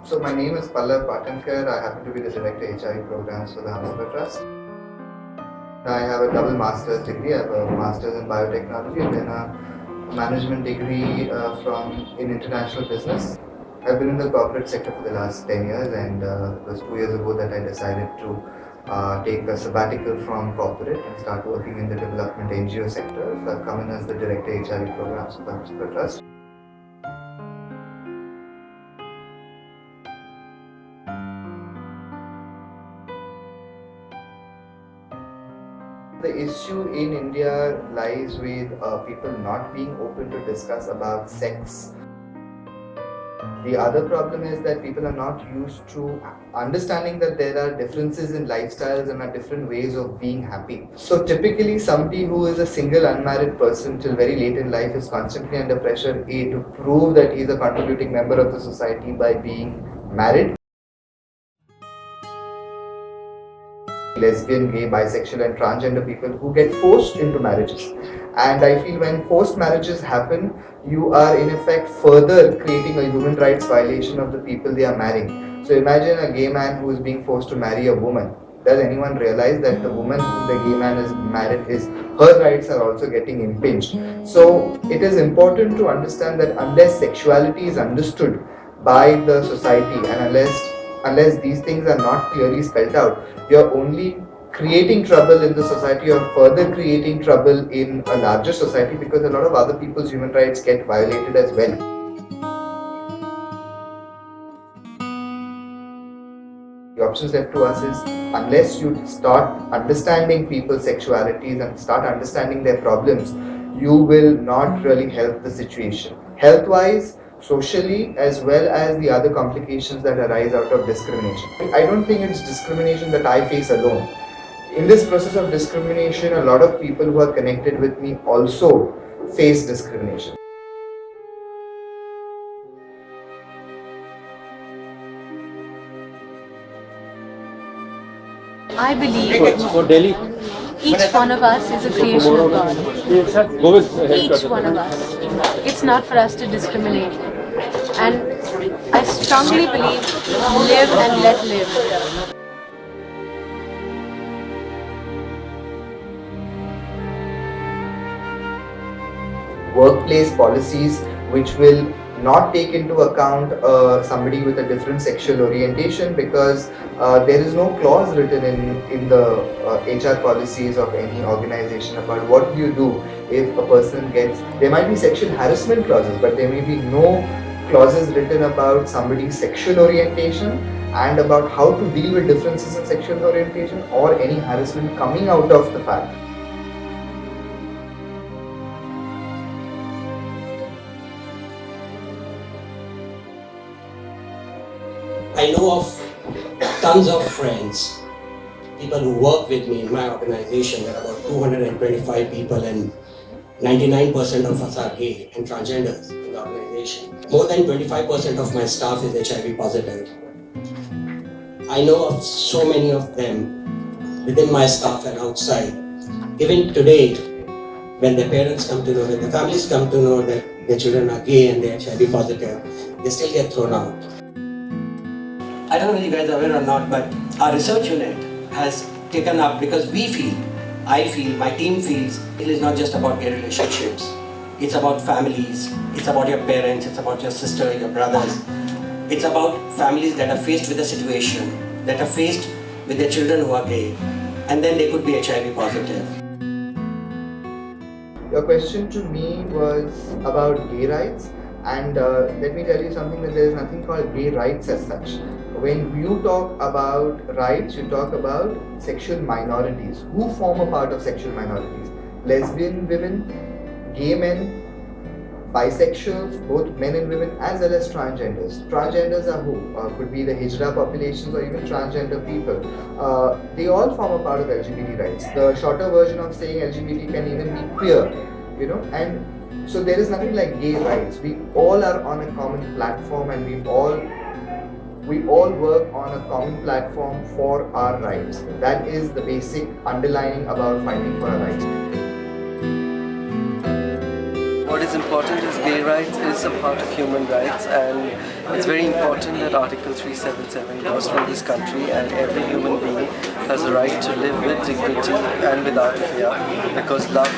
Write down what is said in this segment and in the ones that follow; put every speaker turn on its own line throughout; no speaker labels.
So my name is PATANKAR. I happen to be the Director HIV Programs for the Hamburger Trust. I have a double master's degree. I have a master's in biotechnology and then a management degree in international business. I've been in the corporate sector for the last 10 years, and it was 2 years ago that I decided to take a sabbatical from corporate and start working in the development NGO sector. So I've come in as the Director HIV Programs for the Hamburger Trust. The issue in India lies with people not being open to discuss about sex. The other problem is that people are not used to understanding that there are differences in lifestyles and different ways of being happy. So typically somebody who is a single unmarried person till very late in life is constantly under pressure to prove that he is a contributing member of the society by being married. Lesbian, gay, bisexual and transgender people who get forced into marriages. And I feel when forced marriages happen, you are in effect further creating a human rights violation of the people they are marrying. So imagine a gay man who is being forced to marry a woman. Does anyone realize that the woman whom the gay man is married her rights are also getting impinged? So it is important to understand that unless sexuality is understood by the society and unless these things are not clearly spelled out, you're only creating trouble in the society or further creating trouble in a larger society, because a lot of other people's human rights get violated as well. The options left to us is, unless you start understanding people's sexualities and start understanding their problems, you will not really help the situation. Health-wise, socially, as well as the other complications that arise out of discrimination. I don't think it's discrimination that I face alone. In this process of discrimination, a lot of people who are connected with me also face discrimination.
I believe each one of us is a creation of God. Each one of us. It's not for us to discriminate. And I strongly believe live and let live.
Workplace policies which will not take into account somebody with a different sexual orientation, because there is no clause written in the HR policies of any organization about what do you do if a person gets. There might be sexual harassment clauses, but there may be no clauses written about somebody's sexual orientation and about how to deal with differences in sexual orientation or any harassment coming out of the fact.
I know of tons of friends, people who work with me in my organization. There are about 225 people and 99% of us are gay and transgenders in the organization. More than 25% of my staff is HIV positive. I know of so many of them within my staff and outside. Even today, when their parents come to know, when the families come to know that their children are gay and they're HIV positive, they still get thrown out. I don't know if you guys are aware or not, but our research unit has taken up, because I feel, my team feels, it is not just about gay relationships. It's about families, it's about your parents, it's about your sister, your brothers. It's about families that are faced with a situation, that are faced with their children who are gay, and then they could be HIV positive.
Your question to me was about gay rights, and let me tell you something, that there is nothing called gay rights as such. When you talk about rights, you talk about sexual minorities. Who form a part of sexual minorities? Lesbian women, gay men, bisexuals, both men and women, as well as transgenders. Transgenders are who? Could be the Hijra populations or even transgender people. They all form a part of LGBT rights. The shorter version of saying LGBT can even be queer, and so there is nothing like gay rights. We all are on a common platform, and we all work on a common platform for our rights. That is the basic underlining about fighting for our rights.
What is important is gay rights is a part of human rights, and it's very important that Article 377 goes through this country, and every human being has a right to live with dignity and without fear, because love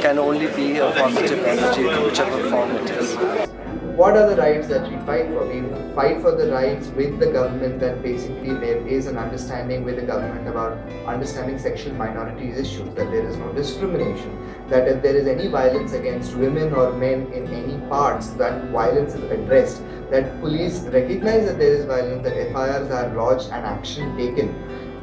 can only be a positive energy, whichever form it is.
What are the rights that we fight for? We fight for the rights with the government, that basically there is an understanding with the government about understanding sexual minorities issues, that there is no discrimination, that if there is any violence against women or men in any parts, that violence is addressed, that police recognize that there is violence, that FIRs are lodged and action taken.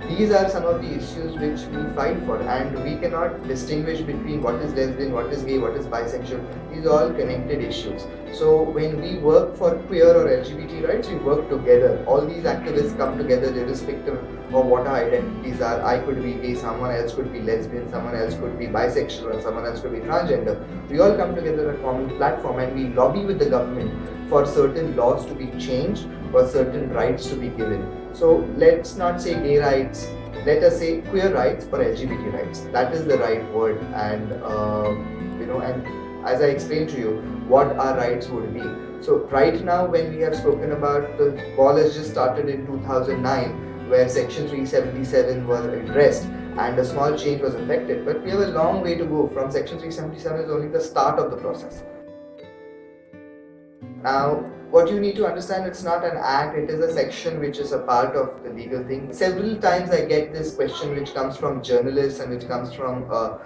These are some of the issues which we fight for, and we cannot distinguish between what is lesbian, what is gay, what is bisexual. These are all connected issues. So when we work for queer or LGBT rights, we work together. All these activists come together irrespective of what our identities are. I could be gay, someone else could be lesbian, someone else could be bisexual, and someone else could be transgender. We all come together on a common platform, and we lobby with the government for certain laws to be changed, for certain rights to be given. So let's not say gay rights, let us say queer rights or LGBT rights. That is the right word, and and as I explained to you, what our rights would be. So right now, when we have spoken about, the ball has just started in 2009, where Section 377 was addressed and a small change was effected. But we have a long way to go. From Section 377 is only the start of the process. Now, what you need to understand, it's not an act, it is a section which is a part of the legal thing. Several times I get this question which comes from journalists and which comes from the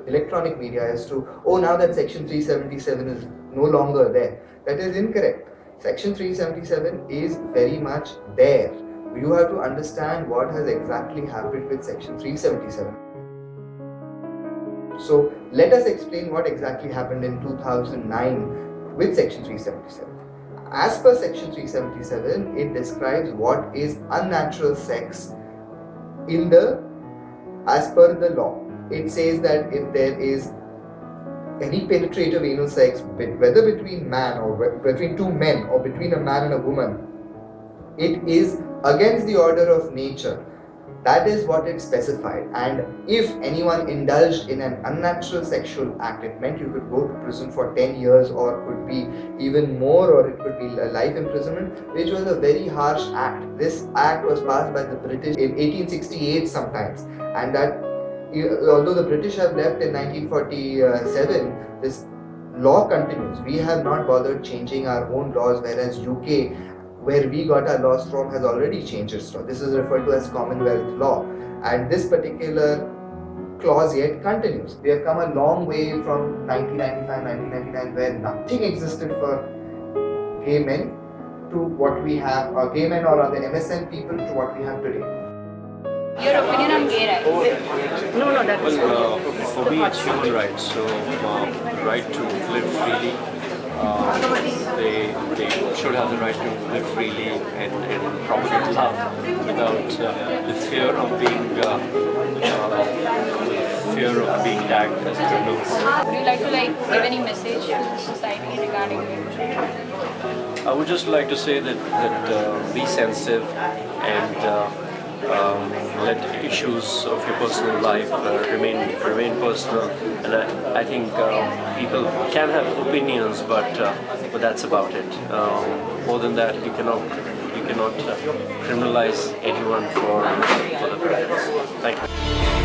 electronic media as to, oh, now that Section 377 is no longer there. That is incorrect. Section 377 is very much there. You have to understand what has exactly happened with Section 377. So let us explain what exactly happened in 2009 with Section 377. As per Section 377, it describes what is unnatural sex as per the law. It says that if there is any penetrative anal sex, whether between man or between two men or between a man and a woman, it is against the order of nature. That is what it specified. And if anyone indulged in an unnatural sexual act, it meant you could go to prison for 10 years or could be even more, or it could be a life imprisonment, which was a very harsh act. This act was passed by the British in 1868 sometimes, and that although the British have left in 1947, this law continues. We have not bothered changing our own laws, whereas UK, where we got our laws from, has already changed its law. This is referred to as Commonwealth law, and this particular clause yet continues. We have come a long way from 1995, 1999, where nothing existed for gay men, to what we have, or gay men or other MSN people, to what we have today.
Your opinion on gay rights?
No, that is for me it's human rights. So right to live freely. They should have the right to live freely and propagate love without the fear of being tagged as criminals.
Would you like to give any message to the society regarding it?
I would just like to say that be sensitive and let issues of your personal life remain personal, and I think people can have opinions, but that's about it. More than that, you cannot criminalize anyone for the preference. Thank you.